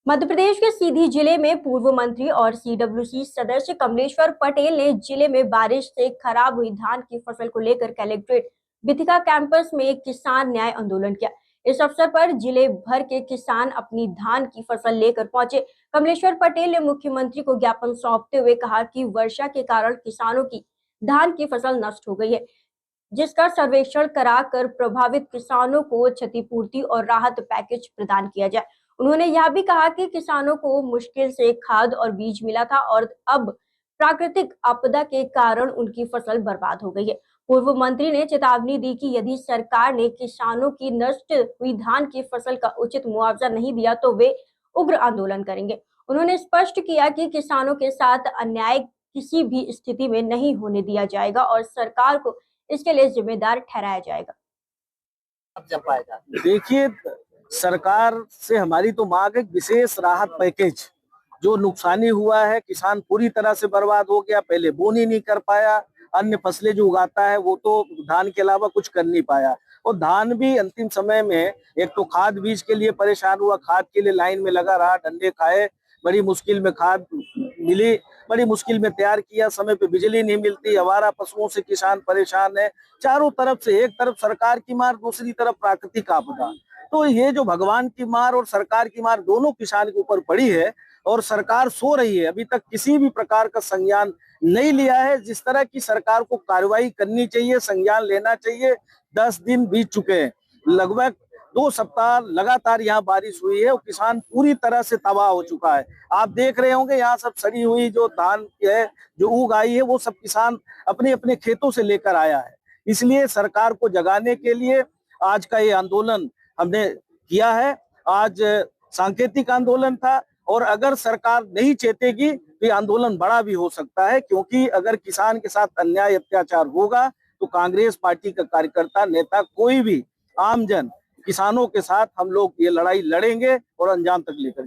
मध्य प्रदेश के सीधी जिले में पूर्व मंत्री और सीडब्ल्यूसी सदस्य कमलेश्वर पटेल ने जिले में बारिश से खराब हुई धान की फसल को लेकर कलेक्ट्रेट बिथिका कैंपस में एक किसान न्याय आंदोलन किया। इस अवसर पर जिले भर के किसान अपनी धान की फसल लेकर पहुंचे। कमलेश्वर पटेल ने मुख्यमंत्री को ज्ञापन सौंपते हुए कहा कि वर्षा के कारण किसानों की धान की फसल नष्ट हो गई है, जिसका सर्वेक्षण कराकर प्रभावित किसानों को क्षतिपूर्ति और राहत पैकेज प्रदान किया जाए। उन्होंने यह भी कहा कि किसानों को मुश्किल से खाद और बीज मिला था और अब प्राकृतिक आपदा के कारण उनकी फसल बर्बाद हो गई है। पूर्व मंत्री ने चेतावनी दी कि यदि सरकार ने किसानों की नष्ट हुई धान की फसल का उचित मुआवजा नहीं दिया तो वे उग्र आंदोलन करेंगे। उन्होंने स्पष्ट किया कि किसानों के साथ अन्याय किसी भी स्थिति में नहीं होने दिया जाएगा और सरकार को इसके लिए जिम्मेदार ठहराया जाएगा। देखिए, सरकार से हमारी तो मांग है विशेष राहत पैकेज। जो नुकसानी हुआ है, किसान पूरी तरह से बर्बाद हो गया, पहले बोनी नहीं कर पाया, अन्य फसलें जो उगाता है वो तो धान के अलावा कुछ कर नहीं पाया, और धान भी अंतिम समय में एक तो खाद बीज के लिए परेशान हुआ, खाद के लिए लाइन में लगा रहा, डंडे खाए, बड़ी मुश्किल में खाद मिली, बड़ी मुश्किल में तैयार किया, समय पे बिजली नहीं मिलती, आवारा पशुओं से किसान परेशान है। चारों तरफ से, एक तरफ सरकार की मार, दूसरी तरफ प्राकृतिक आपदा। तो ये जो भगवान की मार और सरकार की मार दोनों किसान के ऊपर पड़ी है, और सरकार सो रही है, अभी तक किसी भी प्रकार का संज्ञान नहीं लिया है। जिस तरह की सरकार को कार्रवाई करनी चाहिए, संज्ञान लेना चाहिए। 10 दिन बीत चुके हैं, लगभग 2 सप्ताह लगातार यहाँ बारिश हुई है और किसान पूरी तरह से तबाह हो चुका है। आप देख रहे होंगे यहाँ सब सड़ी हुई जो धान है, जो उग आई है, वो सब किसान अपने अपने खेतों से लेकर आया है। इसलिए सरकार को जगाने के लिए आज का ये आंदोलन हमने किया है। आज सांकेतिक आंदोलन था, और अगर सरकार नहीं चेतेगी तो ये आंदोलन बड़ा भी हो सकता है, क्योंकि अगर किसान के साथ अन्याय अत्याचार होगा तो कांग्रेस पार्टी का कार्यकर्ता, नेता, कोई भी आमजन किसानों के साथ हम लोग ये लड़ाई लड़ेंगे और अंजाम तक लेकर जाएंगे।